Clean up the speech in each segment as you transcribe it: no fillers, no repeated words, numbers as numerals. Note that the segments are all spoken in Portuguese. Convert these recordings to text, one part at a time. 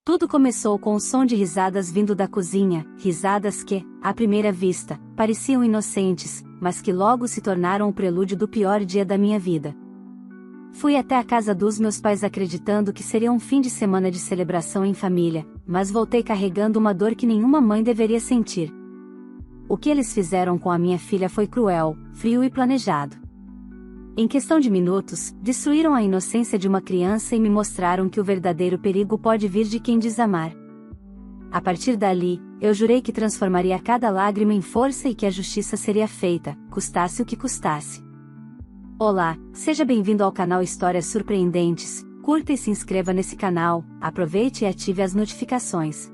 Tudo começou com o som de risadas vindo da cozinha, risadas que, à primeira vista, pareciam inocentes, mas que logo se tornaram o prelúdio do pior dia da minha vida. Fui até a casa dos meus pais acreditando que seria um fim de semana de celebração em família, mas voltei carregando uma dor que nenhuma mãe deveria sentir. O que eles fizeram com a minha filha foi cruel, frio e planejado. Em questão de minutos, destruíram a inocência de uma criança e me mostraram que o verdadeiro perigo pode vir de quem diz amar. A partir dali, eu jurei que transformaria cada lágrima em força e que a justiça seria feita, custasse o que custasse. Olá, seja bem-vindo ao canal Histórias Surpreendentes, curta e se inscreva nesse canal, aproveite e ative as notificações.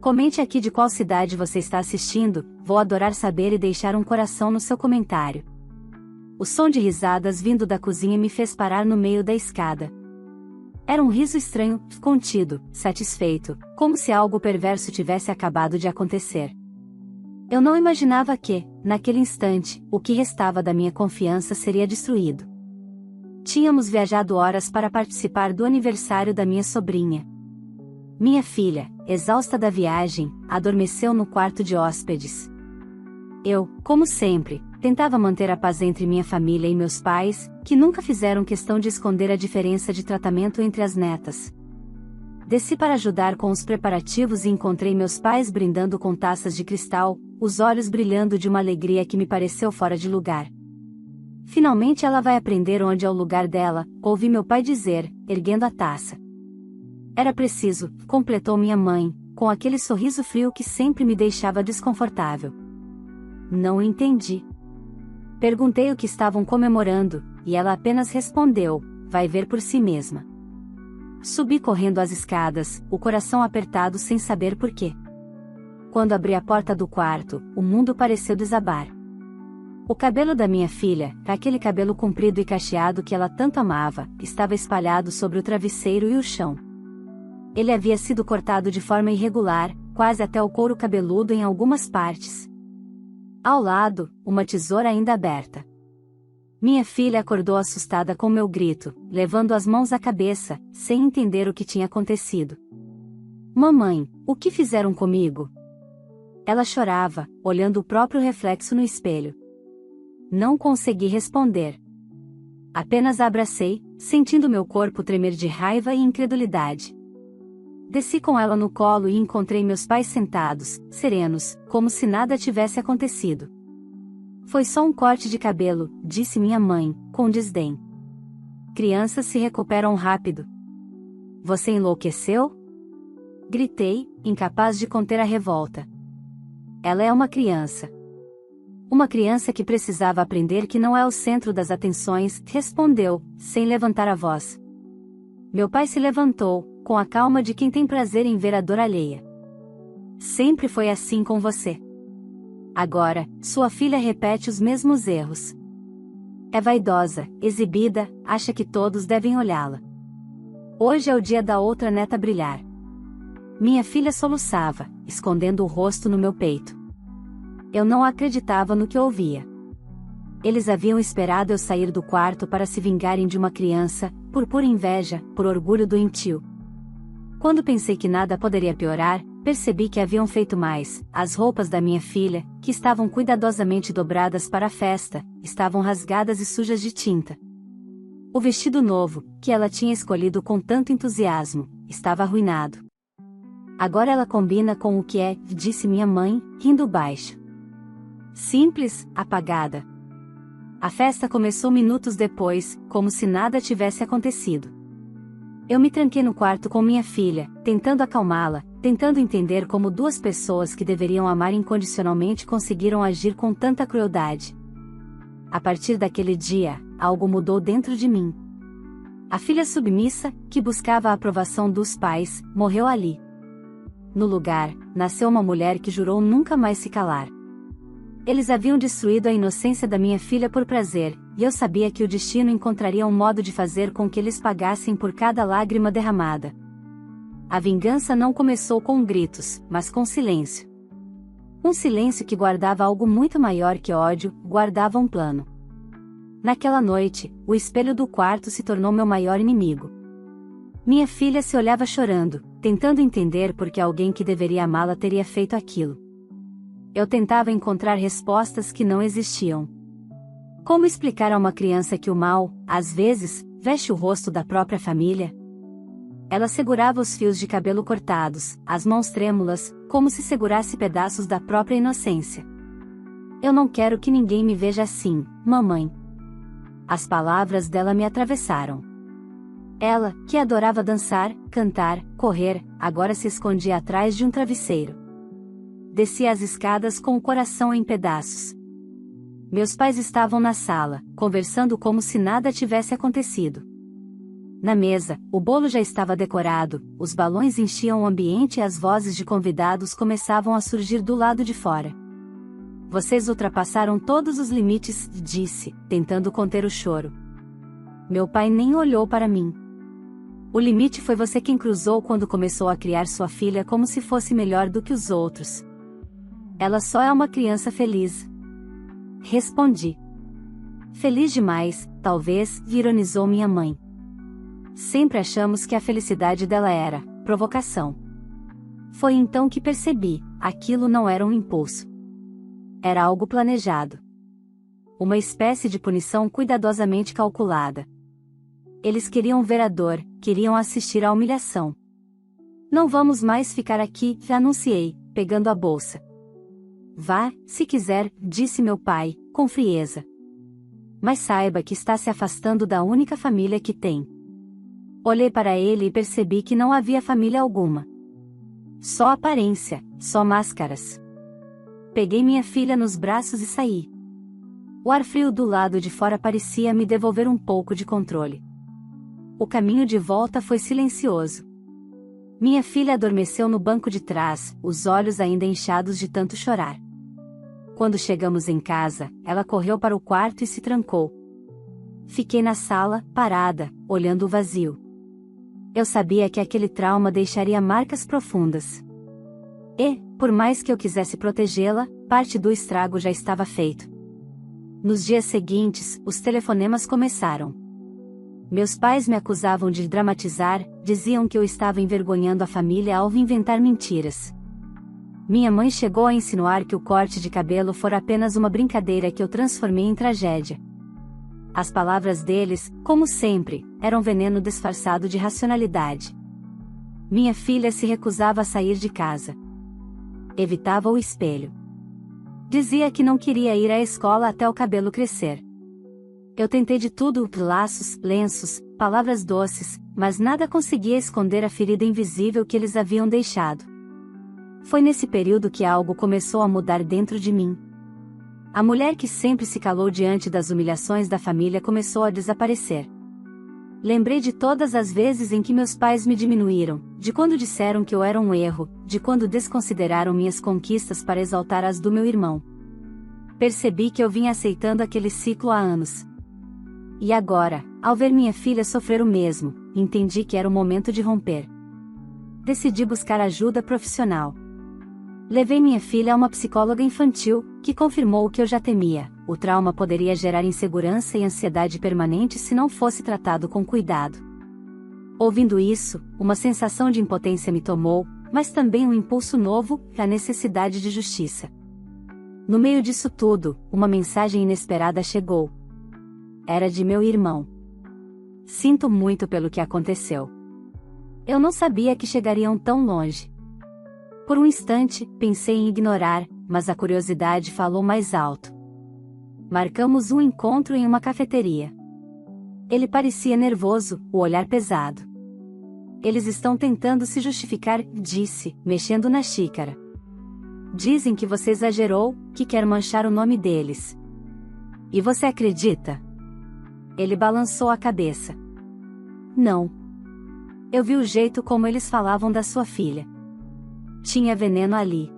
Comente aqui de qual cidade você está assistindo, vou adorar saber e deixar um coração no seu comentário. O som de risadas vindo da cozinha me fez parar no meio da escada. Era um riso estranho, contido, satisfeito, como se algo perverso tivesse acabado de acontecer. Eu não imaginava que, naquele instante, o que restava da minha confiança seria destruído. Tínhamos viajado horas para participar do aniversário da minha sobrinha. Minha filha, exausta da viagem, adormeceu no quarto de hóspedes. Eu, como sempre, tentava manter a paz entre minha família e meus pais, que nunca fizeram questão de esconder a diferença de tratamento entre as netas. Desci para ajudar com os preparativos e encontrei meus pais brindando com taças de cristal, os olhos brilhando de uma alegria que me pareceu fora de lugar. Finalmente ela vai aprender onde é o lugar dela, ouvi meu pai dizer, erguendo a taça. Era preciso, completou minha mãe, com aquele sorriso frio que sempre me deixava desconfortável. Não entendi. Perguntei o que estavam comemorando, e ela apenas respondeu, vai ver por si mesma. Subi correndo as escadas, o coração apertado sem saber por quê. Quando abri a porta do quarto, o mundo pareceu desabar. O cabelo da minha filha, aquele cabelo comprido e cacheado que ela tanto amava, estava espalhado sobre o travesseiro e o chão. Ele havia sido cortado de forma irregular, quase até o couro cabeludo em algumas partes. Ao lado, uma tesoura ainda aberta. Minha filha acordou assustada com meu grito, levando as mãos à cabeça, sem entender o que tinha acontecido. Mamãe, o que fizeram comigo? Ela chorava, olhando o próprio reflexo no espelho. Não consegui responder. Apenas a abracei, sentindo meu corpo tremer de raiva e incredulidade. Desci com ela no colo e encontrei meus pais sentados, serenos, como se nada tivesse acontecido. Foi só um corte de cabelo, disse minha mãe, com desdém. Crianças se recuperam rápido. Você enlouqueceu? Gritei, incapaz de conter a revolta. Ela é uma criança. Uma criança que precisava aprender que não é o centro das atenções, respondeu, sem levantar a voz. Meu pai se levantou, com a calma de quem tem prazer em ver a dor alheia. Sempre foi assim com você. Agora, sua filha repete os mesmos erros. É vaidosa, exibida, acha que todos devem olhá-la. Hoje é o dia da outra neta brilhar. Minha filha soluçava, escondendo o rosto no meu peito. Eu não acreditava no que ouvia. Eles haviam esperado eu sair do quarto para se vingarem de uma criança, por pura inveja, por orgulho doentio. Quando pensei que nada poderia piorar, percebi que haviam feito mais. As roupas da minha filha, que estavam cuidadosamente dobradas para a festa, estavam rasgadas e sujas de tinta. O vestido novo, que ela tinha escolhido com tanto entusiasmo, estava arruinado. Agora ela combina com o que é, disse minha mãe, rindo baixo. Simples, apagada. A festa começou minutos depois, como se nada tivesse acontecido. Eu me tranquei no quarto com minha filha, tentando acalmá-la, tentando entender como duas pessoas que deveriam amar incondicionalmente conseguiram agir com tanta crueldade. A partir daquele dia, algo mudou dentro de mim. A filha submissa, que buscava a aprovação dos pais, morreu ali. No lugar, nasceu uma mulher que jurou nunca mais se calar. Eles haviam destruído a inocência da minha filha por prazer, e eu sabia que o destino encontraria um modo de fazer com que eles pagassem por cada lágrima derramada. A vingança não começou com gritos, mas com silêncio. Um silêncio que guardava algo muito maior que ódio, guardava um plano. Naquela noite, o espelho do quarto se tornou meu maior inimigo. Minha filha se olhava chorando, tentando entender por que alguém que deveria amá-la teria feito aquilo. Eu tentava encontrar respostas que não existiam. Como explicar a uma criança que o mal, às vezes, veste o rosto da própria família? Ela segurava os fios de cabelo cortados, as mãos trêmulas, como se segurasse pedaços da própria inocência. Eu não quero que ninguém me veja assim, mamãe. As palavras dela me atravessaram. Ela, que adorava dançar, cantar, correr, agora se escondia atrás de um travesseiro. Descia as escadas com o coração em pedaços. Meus pais estavam na sala, conversando como se nada tivesse acontecido. Na mesa, o bolo já estava decorado, os balões enchiam o ambiente e as vozes de convidados começavam a surgir do lado de fora. Vocês ultrapassaram todos os limites, disse, tentando conter o choro. Meu pai nem olhou para mim. O limite foi você quem cruzou quando começou a criar sua filha como se fosse melhor do que os outros. Ela só é uma criança feliz. Respondi. Feliz demais, talvez, ironizou minha mãe. Sempre achamos que a felicidade dela era provocação. Foi então que percebi, aquilo não era um impulso. Era algo planejado. Uma espécie de punição cuidadosamente calculada. Eles queriam ver a dor, queriam assistir à humilhação. Não vamos mais ficar aqui, anunciei, pegando a bolsa. Vá, se quiser, disse meu pai, com frieza. Mas saiba que está se afastando da única família que tem. Olhei para ele e percebi que não havia família alguma. Só aparência, só máscaras. Peguei minha filha nos braços e saí. O ar frio do lado de fora parecia me devolver um pouco de controle. O caminho de volta foi silencioso. Minha filha adormeceu no banco de trás, os olhos ainda inchados de tanto chorar. Quando chegamos em casa, ela correu para o quarto e se trancou. Fiquei na sala, parada, olhando o vazio. Eu sabia que aquele trauma deixaria marcas profundas. E, por mais que eu quisesse protegê-la, parte do estrago já estava feito. Nos dias seguintes, os telefonemas começaram. Meus pais me acusavam de dramatizar, diziam que eu estava envergonhando a família ao inventar mentiras. Minha mãe chegou a insinuar que o corte de cabelo fora apenas uma brincadeira que eu transformei em tragédia. As palavras deles, como sempre, eram veneno disfarçado de racionalidade. Minha filha se recusava a sair de casa. Evitava o espelho. Dizia que não queria ir à escola até o cabelo crescer. Eu tentei de tudo, laços, lenços, palavras doces, mas nada conseguia esconder a ferida invisível que eles haviam deixado. Foi nesse período que algo começou a mudar dentro de mim. A mulher que sempre se calou diante das humilhações da família começou a desaparecer. Lembrei de todas as vezes em que meus pais me diminuíram, de quando disseram que eu era um erro, de quando desconsideraram minhas conquistas para exaltar as do meu irmão. Percebi que eu vinha aceitando aquele ciclo há anos. E agora, ao ver minha filha sofrer o mesmo, entendi que era o momento de romper. Decidi buscar ajuda profissional. Levei minha filha a uma psicóloga infantil, que confirmou o que eu já temia: o trauma poderia gerar insegurança e ansiedade permanente se não fosse tratado com cuidado. Ouvindo isso, uma sensação de impotência me tomou, mas também um impulso novo, a necessidade de justiça. No meio disso tudo, uma mensagem inesperada chegou. Era de meu irmão. Sinto muito pelo que aconteceu. Eu não sabia que chegariam tão longe. Por um instante, pensei em ignorar, mas a curiosidade falou mais alto. Marcamos um encontro em uma cafeteria. Ele parecia nervoso, o olhar pesado. Eles estão tentando se justificar, disse, mexendo na xícara. Dizem que você exagerou, que quer manchar o nome deles. E você acredita? Ele balançou a cabeça. Não. Eu vi o jeito como eles falavam da sua filha. Tinha veneno ali.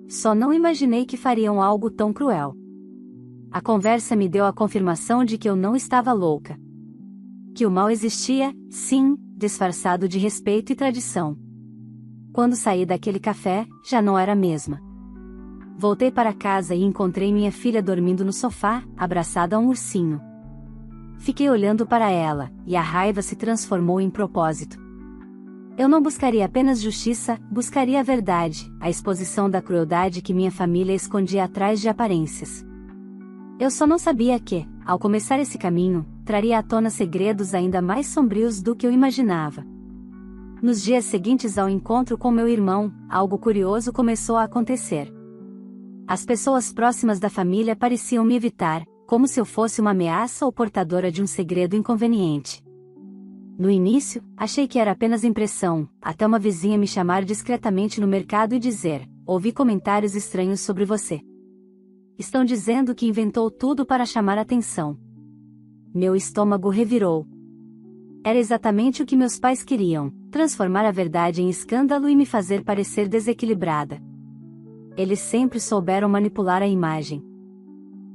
Só não imaginei que fariam algo tão cruel. A conversa me deu a confirmação de que eu não estava louca. Que o mal existia, sim, disfarçado de respeito e tradição. Quando saí daquele café, já não era a mesma. Voltei para casa e encontrei minha filha dormindo no sofá, abraçada a um ursinho. Fiquei olhando para ela, e a raiva se transformou em propósito. Eu não buscaria apenas justiça, buscaria a verdade, a exposição da crueldade que minha família escondia atrás de aparências. Eu só não sabia que, ao começar esse caminho, traria à tona segredos ainda mais sombrios do que eu imaginava. Nos dias seguintes ao encontro com meu irmão, algo curioso começou a acontecer. As pessoas próximas da família pareciam me evitar, como se eu fosse uma ameaça ou portadora de um segredo inconveniente. No início, achei que era apenas impressão, até uma vizinha me chamar discretamente no mercado e dizer: ouvi comentários estranhos sobre você. Estão dizendo que inventou tudo para chamar atenção. Meu estômago revirou. Era exatamente o que meus pais queriam: transformar a verdade em escândalo e me fazer parecer desequilibrada. Eles sempre souberam manipular a imagem.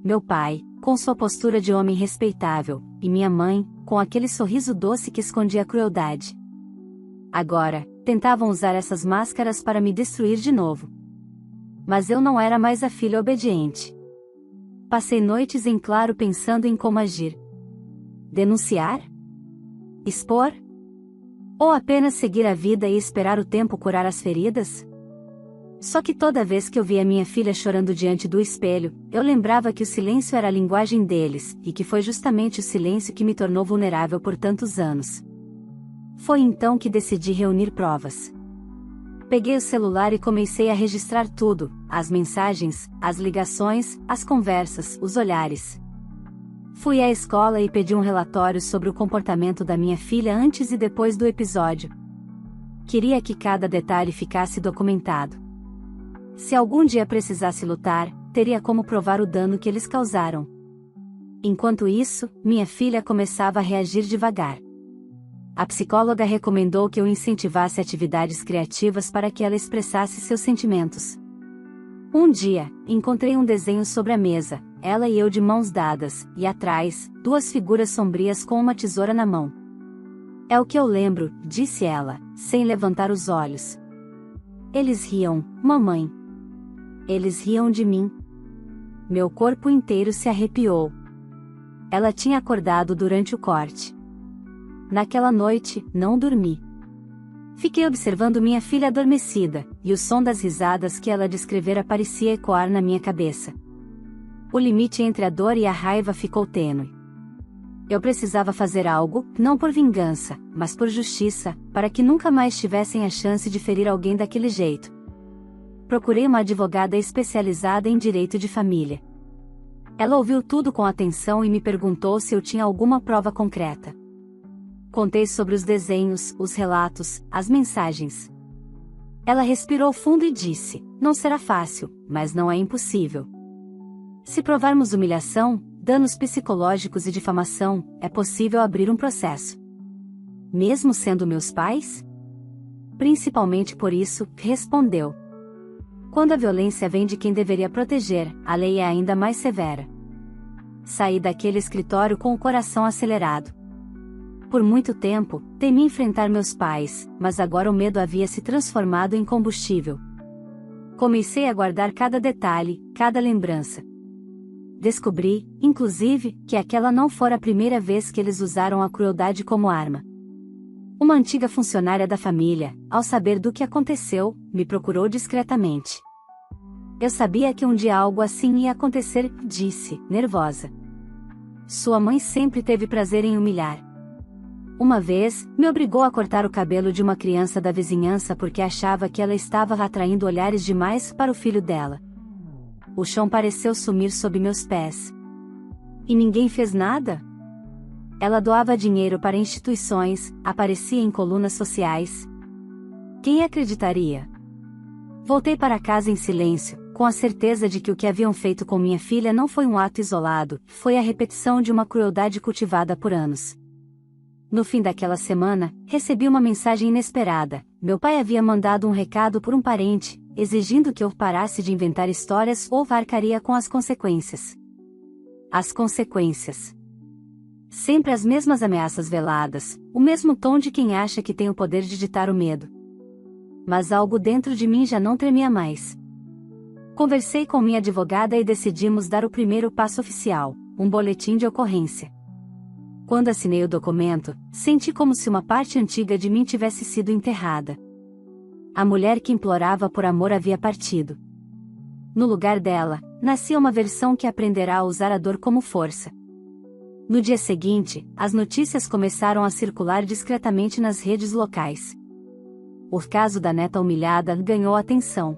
Meu pai, com sua postura de homem respeitável, e minha mãe, com aquele sorriso doce que escondia a crueldade. Agora, tentavam usar essas máscaras para me destruir de novo. Mas eu não era mais a filha obediente. Passei noites em claro pensando em como agir. Denunciar? Expor? Ou apenas seguir a vida e esperar o tempo curar as feridas? Só que toda vez que eu via minha filha chorando diante do espelho, eu lembrava que o silêncio era a linguagem deles, e que foi justamente o silêncio que me tornou vulnerável por tantos anos. Foi então que decidi reunir provas. Peguei o celular e comecei a registrar tudo: as mensagens, as ligações, as conversas, os olhares. Fui à escola e pedi um relatório sobre o comportamento da minha filha antes e depois do episódio. Queria que cada detalhe ficasse documentado. Se algum dia precisasse lutar, teria como provar o dano que eles causaram. Enquanto isso, minha filha começava a reagir devagar. A psicóloga recomendou que eu incentivasse atividades criativas para que ela expressasse seus sentimentos. Um dia, encontrei um desenho sobre a mesa, ela e eu de mãos dadas, e atrás, duas figuras sombrias com uma tesoura na mão. É o que eu lembro, disse ela, sem levantar os olhos. Eles riam, mamãe. Eles riam de mim. Meu corpo inteiro se arrepiou. Ela tinha acordado durante o corte. Naquela noite, não dormi. Fiquei observando minha filha adormecida, e o som das risadas que ela descrevera parecia ecoar na minha cabeça. O limite entre a dor e a raiva ficou tênue. Eu precisava fazer algo, não por vingança, mas por justiça, para que nunca mais tivessem a chance de ferir alguém daquele jeito. Procurei uma advogada especializada em direito de família. Ela ouviu tudo com atenção e me perguntou se eu tinha alguma prova concreta. Contei sobre os desenhos, os relatos, as mensagens. Ela respirou fundo e disse: não será fácil, mas não é impossível. Se provarmos humilhação, danos psicológicos e difamação, é possível abrir um processo. Mesmo sendo meus pais? Principalmente por isso, respondeu. Quando a violência vem de quem deveria proteger, a lei é ainda mais severa. Saí daquele escritório com o coração acelerado. Por muito tempo, temi enfrentar meus pais, mas agora o medo havia se transformado em combustível. Comecei a guardar cada detalhe, cada lembrança. Descobri, inclusive, que aquela não fora a primeira vez que eles usaram a crueldade como arma. Uma antiga funcionária da família, ao saber do que aconteceu, me procurou discretamente. Eu sabia que um dia algo assim ia acontecer, disse, nervosa. Sua mãe sempre teve prazer em humilhar. Uma vez, me obrigou a cortar o cabelo de uma criança da vizinhança porque achava que ela estava atraindo olhares demais para o filho dela. O chão pareceu sumir sob meus pés. E ninguém fez nada? Ela doava dinheiro para instituições, aparecia em colunas sociais. Quem acreditaria? Voltei para casa em silêncio, com a certeza de que o que haviam feito com minha filha não foi um ato isolado, foi a repetição de uma crueldade cultivada por anos. No fim daquela semana, recebi uma mensagem inesperada. Meu pai havia mandado um recado por um parente, exigindo que eu parasse de inventar histórias ou arcaria com as consequências. As consequências. Sempre as mesmas ameaças veladas, o mesmo tom de quem acha que tem o poder de ditar o medo. Mas algo dentro de mim já não tremia mais. Conversei com minha advogada e decidimos dar o primeiro passo oficial, um boletim de ocorrência. Quando assinei o documento, senti como se uma parte antiga de mim tivesse sido enterrada. A mulher que implorava por amor havia partido. No lugar dela, nascia uma versão que aprenderá a usar a dor como força. No dia seguinte, as notícias começaram a circular discretamente nas redes locais. O caso da neta humilhada ganhou atenção.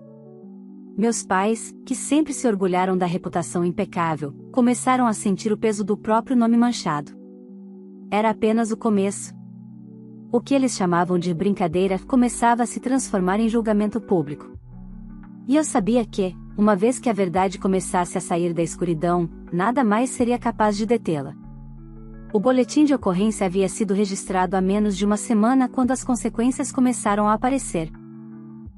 Meus pais, que sempre se orgulharam da reputação impecável, começaram a sentir o peso do próprio nome manchado. Era apenas o começo. O que eles chamavam de brincadeira começava a se transformar em julgamento público. E eu sabia que, uma vez que a verdade começasse a sair da escuridão, nada mais seria capaz de detê-la. O boletim de ocorrência havia sido registrado há menos de uma semana quando as consequências começaram a aparecer.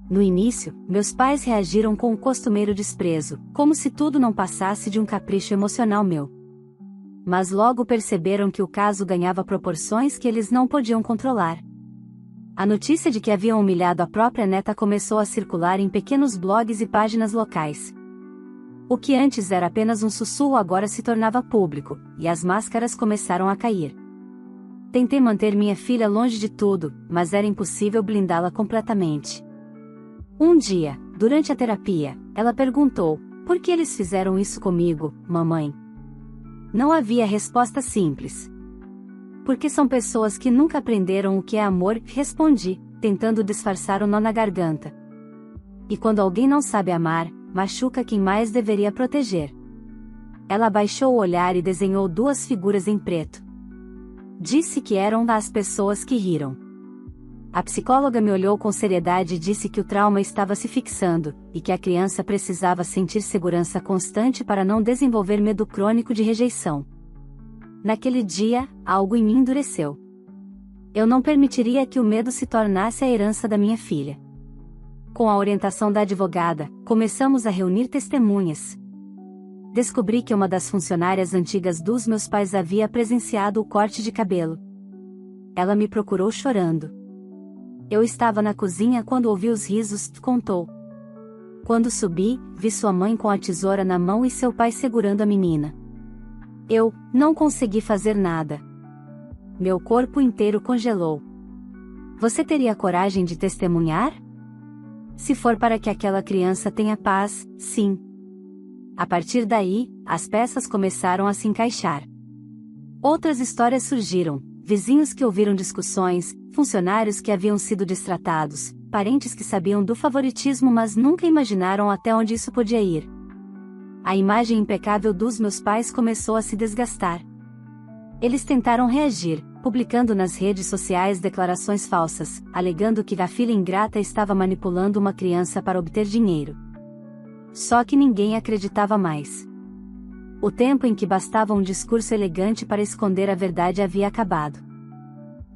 No início, meus pais reagiram com o costumeiro desprezo, como se tudo não passasse de um capricho emocional meu. Mas logo perceberam que o caso ganhava proporções que eles não podiam controlar. A notícia de que haviam humilhado a própria neta começou a circular em pequenos blogs e páginas locais. O que antes era apenas um sussurro agora se tornava público, e as máscaras começaram a cair. Tentei manter minha filha longe de tudo, mas era impossível blindá-la completamente. Um dia, durante a terapia, ela perguntou: "Por que eles fizeram isso comigo, mamãe?" Não havia resposta simples. "Porque são pessoas que nunca aprenderam o que é amor", respondi, tentando disfarçar o nó na garganta. "E quando alguém não sabe amar, machuca quem mais deveria proteger." Ela abaixou o olhar e desenhou duas figuras em preto. Disse que eram as pessoas que riram. A psicóloga me olhou com seriedade e disse que o trauma estava se fixando, e que a criança precisava sentir segurança constante para não desenvolver medo crônico de rejeição. Naquele dia, algo em mim endureceu. Eu não permitiria que o medo se tornasse a herança da minha filha. Com a orientação da advogada, começamos a reunir testemunhas. Descobri que uma das funcionárias antigas dos meus pais havia presenciado o corte de cabelo. Ela me procurou chorando. Eu estava na cozinha quando ouvi os risos, contou. Quando subi, vi sua mãe com a tesoura na mão e seu pai segurando a menina. Eu não consegui fazer nada. Meu corpo inteiro congelou. Você teria coragem de testemunhar? Se for para que aquela criança tenha paz, sim. A partir daí, as peças começaram a se encaixar. Outras histórias surgiram. Vizinhos que ouviram discussões, funcionários que haviam sido destratados, parentes que sabiam do favoritismo mas nunca imaginaram até onde isso podia ir. A imagem impecável dos meus pais começou a se desgastar. Eles tentaram reagir, publicando nas redes sociais declarações falsas, alegando que a filha ingrata estava manipulando uma criança para obter dinheiro. Só que ninguém acreditava mais. O tempo em que bastava um discurso elegante para esconder a verdade havia acabado.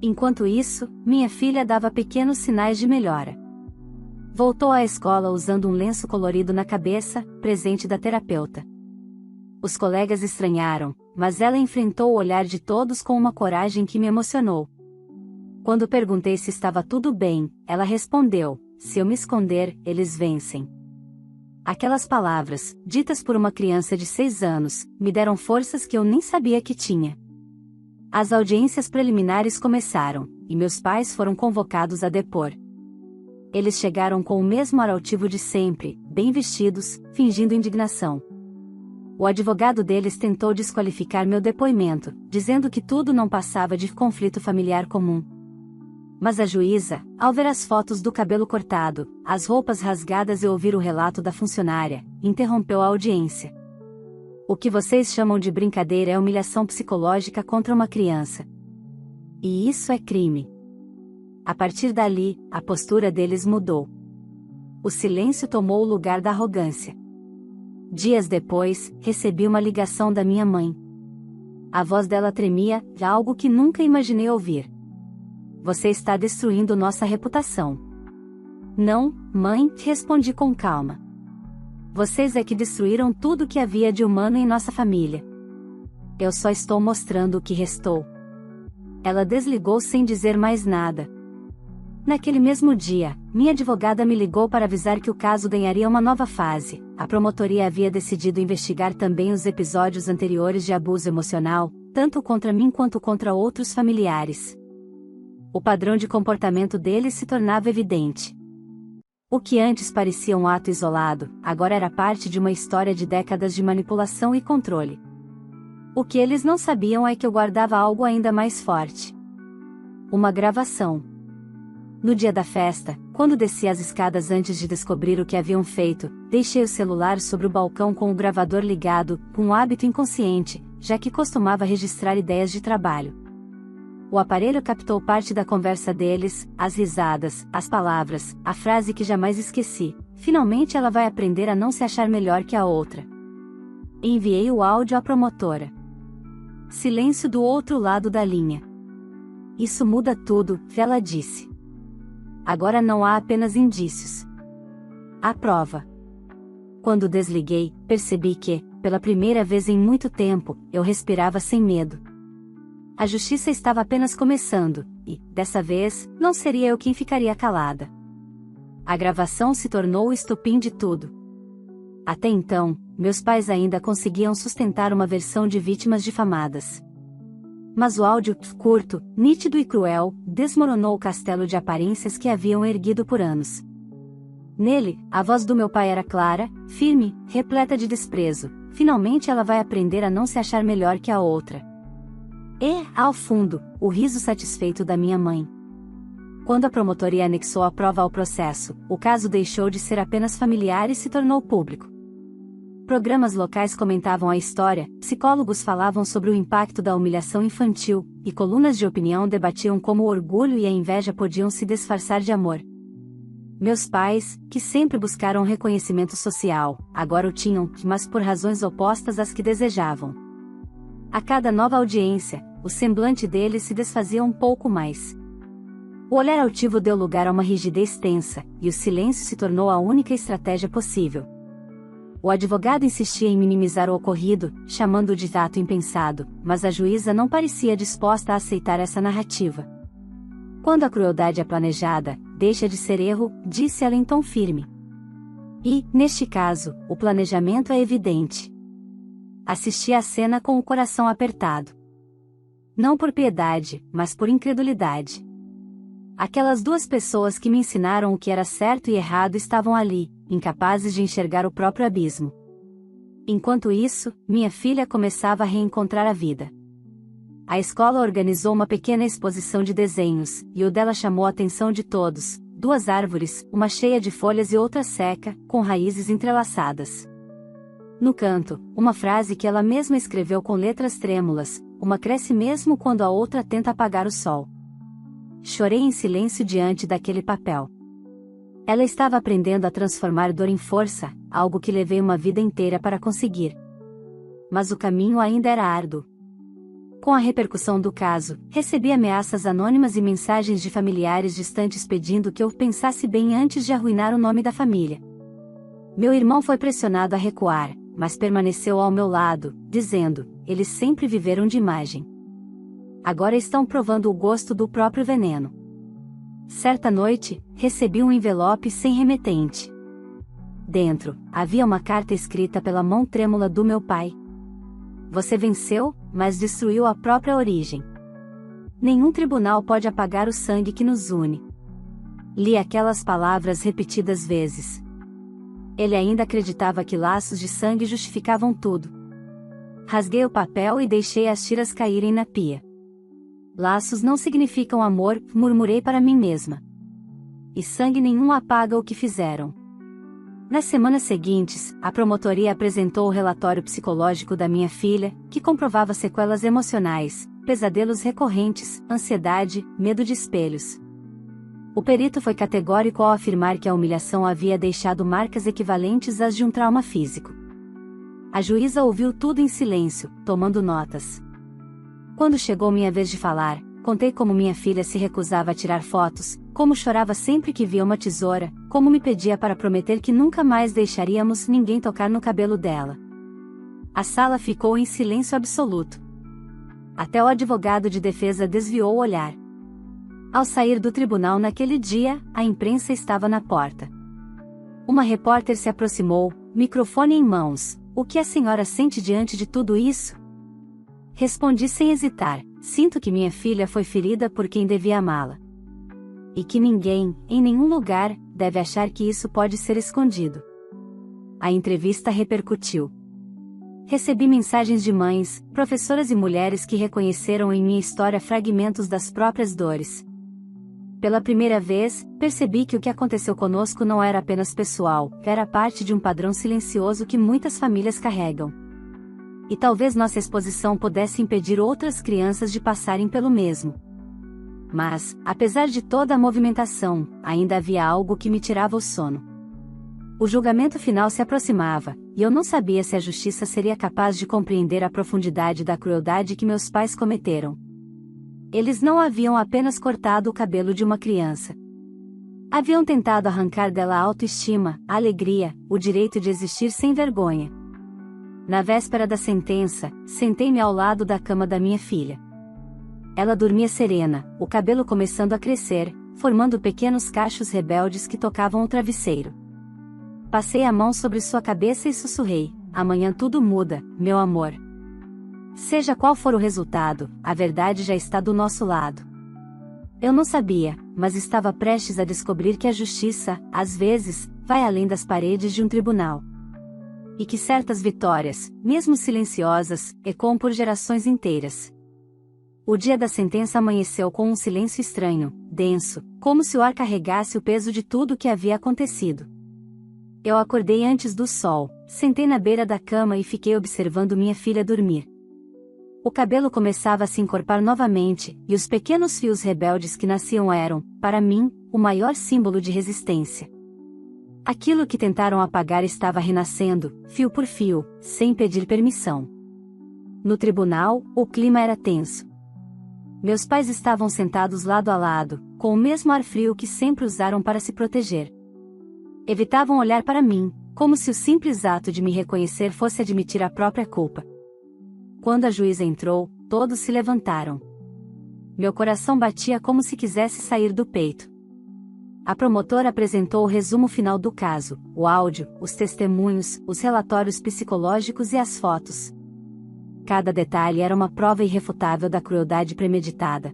Enquanto isso, minha filha dava pequenos sinais de melhora. Voltou à escola usando um lenço colorido na cabeça, presente da terapeuta. Os colegas estranharam, mas ela enfrentou o olhar de todos com uma coragem que me emocionou. Quando perguntei se estava tudo bem, ela respondeu: "Se eu me esconder, eles vencem." Aquelas palavras, ditas por uma criança de 6 anos, me deram forças que eu nem sabia que tinha. As audiências preliminares começaram, e meus pais foram convocados a depor. Eles chegaram com o mesmo ar altivo de sempre, bem vestidos, fingindo indignação. O advogado deles tentou desqualificar meu depoimento, dizendo que tudo não passava de conflito familiar comum. Mas a juíza, ao ver as fotos do cabelo cortado, as roupas rasgadas e ouvir o relato da funcionária, interrompeu a audiência. "O que vocês chamam de brincadeira é humilhação psicológica contra uma criança. E isso é crime." A partir dali, a postura deles mudou. O silêncio tomou o lugar da arrogância. Dias depois, recebi uma ligação da minha mãe. A voz dela tremia, de algo que nunca imaginei ouvir. "Você está destruindo nossa reputação." "Não, mãe", respondi com calma. "Vocês é que destruíram tudo que havia de humano em nossa família. Eu só estou mostrando o que restou." Ela desligou sem dizer mais nada. Naquele mesmo dia, minha advogada me ligou para avisar que o caso ganharia uma nova fase. A promotoria havia decidido investigar também os episódios anteriores de abuso emocional, tanto contra mim quanto contra outros familiares. O padrão de comportamento deles se tornava evidente. O que antes parecia um ato isolado, agora era parte de uma história de décadas de manipulação e controle. O que eles não sabiam é que eu guardava algo ainda mais forte. Uma gravação. No dia da festa, quando desci as escadas antes de descobrir o que haviam feito, deixei o celular sobre o balcão com o gravador ligado, com um hábito inconsciente, já que costumava registrar ideias de trabalho. O aparelho captou parte da conversa deles, as risadas, as palavras, a frase que jamais esqueci: finalmente ela vai aprender a não se achar melhor que a outra. Enviei o áudio à promotora. Silêncio do outro lado da linha. Isso muda tudo, ela disse. Agora não há apenas indícios. Há prova. Quando desliguei, percebi que, pela primeira vez em muito tempo, eu respirava sem medo. A justiça estava apenas começando, e, dessa vez, não seria eu quem ficaria calada. A gravação se tornou o estopim de tudo. Até então, meus pais ainda conseguiam sustentar uma versão de vítimas difamadas. Mas o áudio, curto, nítido e cruel, desmoronou o castelo de aparências que haviam erguido por anos. Nele, a voz do meu pai era clara, firme, repleta de desprezo: finalmente ela vai aprender a não se achar melhor que a outra. E, ao fundo, o riso satisfeito da minha mãe. Quando a promotoria anexou a prova ao processo, o caso deixou de ser apenas familiar e se tornou público. Programas locais comentavam a história, psicólogos falavam sobre o impacto da humilhação infantil, e colunas de opinião debatiam como o orgulho e a inveja podiam se disfarçar de amor. Meus pais, que sempre buscaram reconhecimento social, agora o tinham, mas por razões opostas às que desejavam. A cada nova audiência, o semblante deles se desfazia um pouco mais. O olhar altivo deu lugar a uma rigidez tensa, e o silêncio se tornou a única estratégia possível. O advogado insistia em minimizar o ocorrido, chamando-o de ato impensado, mas a juíza não parecia disposta a aceitar essa narrativa. Quando a crueldade é planejada, deixa de ser erro, disse ela em tom firme. E, neste caso, o planejamento é evidente. Assisti à cena com o coração apertado. Não por piedade, mas por incredulidade. Aquelas duas pessoas que me ensinaram o que era certo e errado estavam ali, incapazes de enxergar o próprio abismo. Enquanto isso, minha filha começava a reencontrar a vida. A escola organizou uma pequena exposição de desenhos, e o dela chamou a atenção de todos: duas árvores, uma cheia de folhas e outra seca, com raízes entrelaçadas. No canto, uma frase que ela mesma escreveu com letras trêmulas: uma cresce mesmo quando a outra tenta apagar o sol. Chorei em silêncio diante daquele papel. Ela estava aprendendo a transformar dor em força, algo que levei uma vida inteira para conseguir. Mas o caminho ainda era árduo. Com a repercussão do caso, recebi ameaças anônimas e mensagens de familiares distantes pedindo que eu pensasse bem antes de arruinar o nome da família. Meu irmão foi pressionado a recuar, mas permaneceu ao meu lado, dizendo: eles sempre viveram de imagem. Agora estão provando o gosto do próprio veneno. Certa noite, recebi um envelope sem remetente. Dentro, havia uma carta escrita pela mão trêmula do meu pai. Você venceu, mas destruiu a própria origem. Nenhum tribunal pode apagar o sangue que nos une. Li aquelas palavras repetidas vezes. Ele ainda acreditava que laços de sangue justificavam tudo. Rasguei o papel e deixei as tiras caírem na pia. Laços não significam amor, murmurei para mim mesma. E sangue nenhum apaga o que fizeram. Nas semanas seguintes, a promotoria apresentou o relatório psicológico da minha filha, que comprovava sequelas emocionais, pesadelos recorrentes, ansiedade, medo de espelhos. O perito foi categórico ao afirmar que a humilhação havia deixado marcas equivalentes às de um trauma físico. A juíza ouviu tudo em silêncio, tomando notas. Quando chegou minha vez de falar, contei como minha filha se recusava a tirar fotos, como chorava sempre que via uma tesoura, como me pedia para prometer que nunca mais deixaríamos ninguém tocar no cabelo dela. A sala ficou em silêncio absoluto. Até o advogado de defesa desviou o olhar. Ao sair do tribunal naquele dia, a imprensa estava na porta. Uma repórter se aproximou, microfone em mãos. O que a senhora sente diante de tudo isso? Respondi sem hesitar: sinto que minha filha foi ferida por quem devia amá-la. E que ninguém, em nenhum lugar, deve achar que isso pode ser escondido. A entrevista repercutiu. Recebi mensagens de mães, professoras e mulheres que reconheceram em minha história fragmentos das próprias dores. Pela primeira vez, percebi que o que aconteceu conosco não era apenas pessoal, era parte de um padrão silencioso que muitas famílias carregam. E talvez nossa exposição pudesse impedir outras crianças de passarem pelo mesmo. Mas, apesar de toda a movimentação, ainda havia algo que me tirava o sono. O julgamento final se aproximava, e eu não sabia se a justiça seria capaz de compreender a profundidade da crueldade que meus pais cometeram. Eles não haviam apenas cortado o cabelo de uma criança. Haviam tentado arrancar dela a autoestima, a alegria, o direito de existir sem vergonha. Na véspera da sentença, sentei-me ao lado da cama da minha filha. Ela dormia serena, o cabelo começando a crescer, formando pequenos cachos rebeldes que tocavam o travesseiro. Passei a mão sobre sua cabeça e sussurrei: amanhã tudo muda, meu amor. Seja qual for o resultado, a verdade já está do nosso lado. Eu não sabia, mas estava prestes a descobrir que a justiça, às vezes, vai além das paredes de um tribunal. E que certas vitórias, mesmo silenciosas, ecoam por gerações inteiras. O dia da sentença amanheceu com um silêncio estranho, denso, como se o ar carregasse o peso de tudo o que havia acontecido. Eu acordei antes do sol, sentei na beira da cama e fiquei observando minha filha dormir. O cabelo começava a se encorpar novamente, e os pequenos fios rebeldes que nasciam eram, para mim, o maior símbolo de resistência. Aquilo que tentaram apagar estava renascendo, fio por fio, sem pedir permissão. No tribunal, o clima era tenso. Meus pais estavam sentados lado a lado, com o mesmo ar frio que sempre usaram para se proteger. Evitavam olhar para mim, como se o simples ato de me reconhecer fosse admitir a própria culpa. Quando a juíza entrou, todos se levantaram. Meu coração batia como se quisesse sair do peito. A promotora apresentou o resumo final do caso, o áudio, os testemunhos, os relatórios psicológicos e as fotos. Cada detalhe era uma prova irrefutável da crueldade premeditada.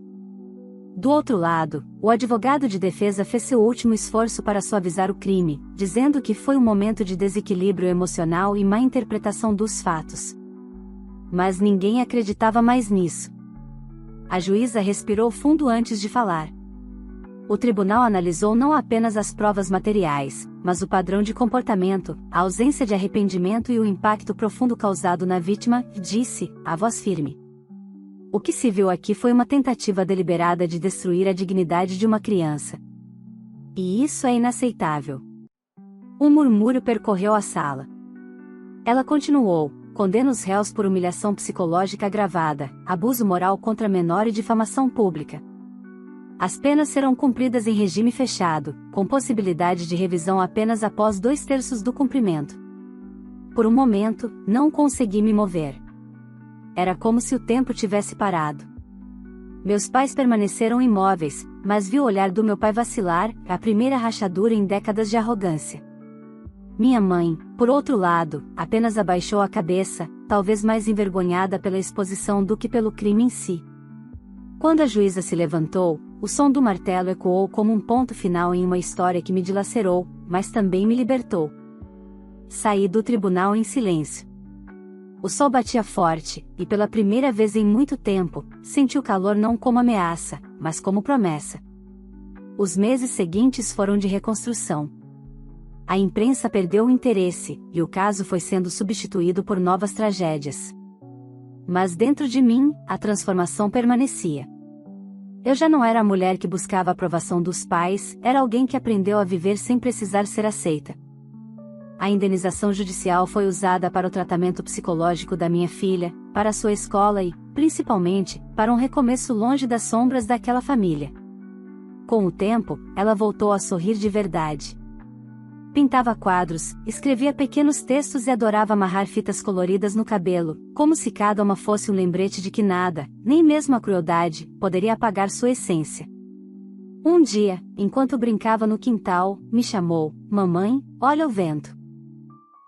Do outro lado, o advogado de defesa fez seu último esforço para suavizar o crime, dizendo que foi um momento de desequilíbrio emocional e má interpretação dos fatos. Mas ninguém acreditava mais nisso. A juíza respirou fundo antes de falar. O tribunal analisou não apenas as provas materiais, mas o padrão de comportamento, a ausência de arrependimento e o impacto profundo causado na vítima, disse, a voz firme. O que se viu aqui foi uma tentativa deliberada de destruir a dignidade de uma criança. E isso é inaceitável. Um murmúrio percorreu a sala. Ela continuou: condena os réus por humilhação psicológica agravada, abuso moral contra menor e difamação pública. As penas serão cumpridas em regime fechado, com possibilidade de revisão apenas após 2/3 do cumprimento. Por um momento, não consegui me mover. Era como se o tempo tivesse parado. Meus pais permaneceram imóveis, mas vi o olhar do meu pai vacilar, a primeira rachadura em décadas de arrogância. Minha mãe, por outro lado, apenas abaixou a cabeça, talvez mais envergonhada pela exposição do que pelo crime em si. Quando a juíza se levantou, o som do martelo ecoou como um ponto final em uma história que me dilacerou, mas também me libertou. Saí do tribunal em silêncio. O sol batia forte, e pela primeira vez em muito tempo, senti o calor não como ameaça, mas como promessa. Os meses seguintes foram de reconstrução. A imprensa perdeu o interesse, e o caso foi sendo substituído por novas tragédias. Mas dentro de mim, a transformação permanecia. Eu já não era a mulher que buscava a aprovação dos pais, era alguém que aprendeu a viver sem precisar ser aceita. A indenização judicial foi usada para o tratamento psicológico da minha filha, para a sua escola e, principalmente, para um recomeço longe das sombras daquela família. Com o tempo, ela voltou a sorrir de verdade. Pintava quadros, escrevia pequenos textos e adorava amarrar fitas coloridas no cabelo, como se cada uma fosse um lembrete de que nada, nem mesmo a crueldade, poderia apagar sua essência. Um dia, enquanto brincava no quintal, me chamou: "Mamãe, olha o vento."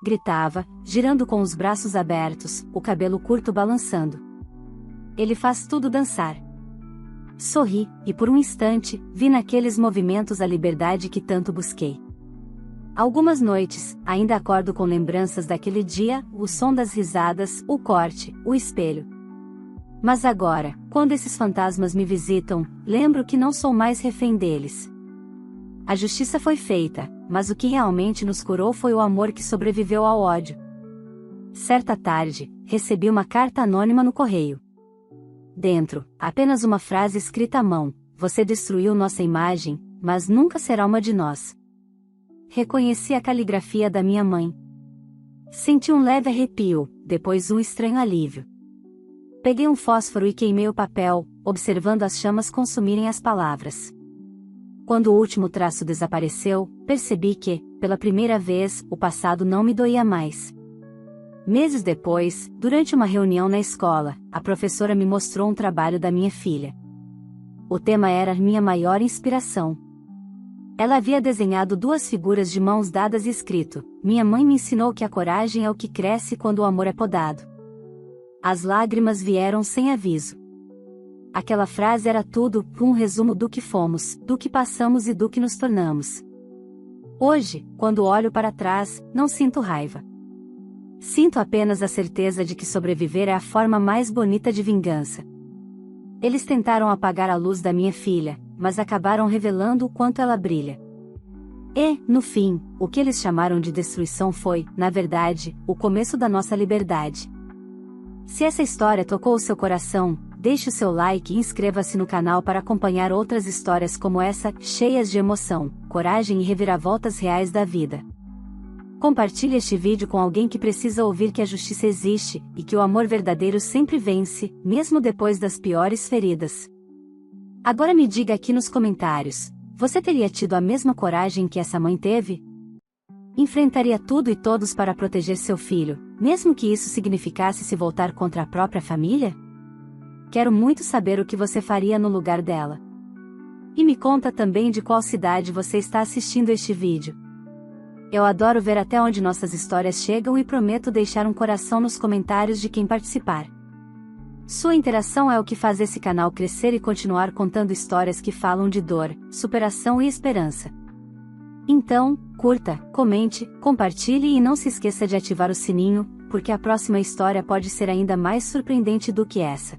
Gritava, girando com os braços abertos, o cabelo curto balançando. Ele faz tudo dançar. Sorri, e por um instante, vi naqueles movimentos a liberdade que tanto busquei. Algumas noites, ainda acordo com lembranças daquele dia, o som das risadas, o corte, o espelho. Mas agora, quando esses fantasmas me visitam, lembro que não sou mais refém deles. A justiça foi feita, mas o que realmente nos curou foi o amor que sobreviveu ao ódio. Certa tarde, recebi uma carta anônima no correio. Dentro, apenas uma frase escrita à mão: "Você destruiu nossa imagem, mas nunca será uma de nós." Reconheci a caligrafia da minha mãe. Senti um leve arrepio, depois um estranho alívio. Peguei um fósforo e queimei o papel, observando as chamas consumirem as palavras. Quando o último traço desapareceu, percebi que, pela primeira vez, o passado não me doía mais. Meses depois, durante uma reunião na escola, a professora me mostrou um trabalho da minha filha. O tema era minha maior inspiração. Ela havia desenhado duas figuras de mãos dadas e escrito: "Minha mãe me ensinou que a coragem é o que cresce quando o amor é podado." As lágrimas vieram sem aviso. Aquela frase era tudo, um resumo do que fomos, do que passamos e do que nos tornamos. Hoje, quando olho para trás, não sinto raiva. Sinto apenas a certeza de que sobreviver é a forma mais bonita de vingança. Eles tentaram apagar a luz da minha filha, mas acabaram revelando o quanto ela brilha. E, no fim, o que eles chamaram de destruição foi, na verdade, o começo da nossa liberdade. Se essa história tocou o seu coração, deixe o seu like e inscreva-se no canal para acompanhar outras histórias como essa, cheias de emoção, coragem e reviravoltas reais da vida. Compartilhe este vídeo com alguém que precisa ouvir que a justiça existe, e que o amor verdadeiro sempre vence, mesmo depois das piores feridas. Agora me diga aqui nos comentários, você teria tido a mesma coragem que essa mãe teve? Enfrentaria tudo e todos para proteger seu filho, mesmo que isso significasse se voltar contra a própria família? Quero muito saber o que você faria no lugar dela. E me conta também de qual cidade você está assistindo este vídeo. Eu adoro ver até onde nossas histórias chegam e prometo deixar um coração nos comentários de quem participar. Sua interação é o que faz esse canal crescer e continuar contando histórias que falam de dor, superação e esperança. Então, curta, comente, compartilhe e não se esqueça de ativar o sininho, porque a próxima história pode ser ainda mais surpreendente do que essa.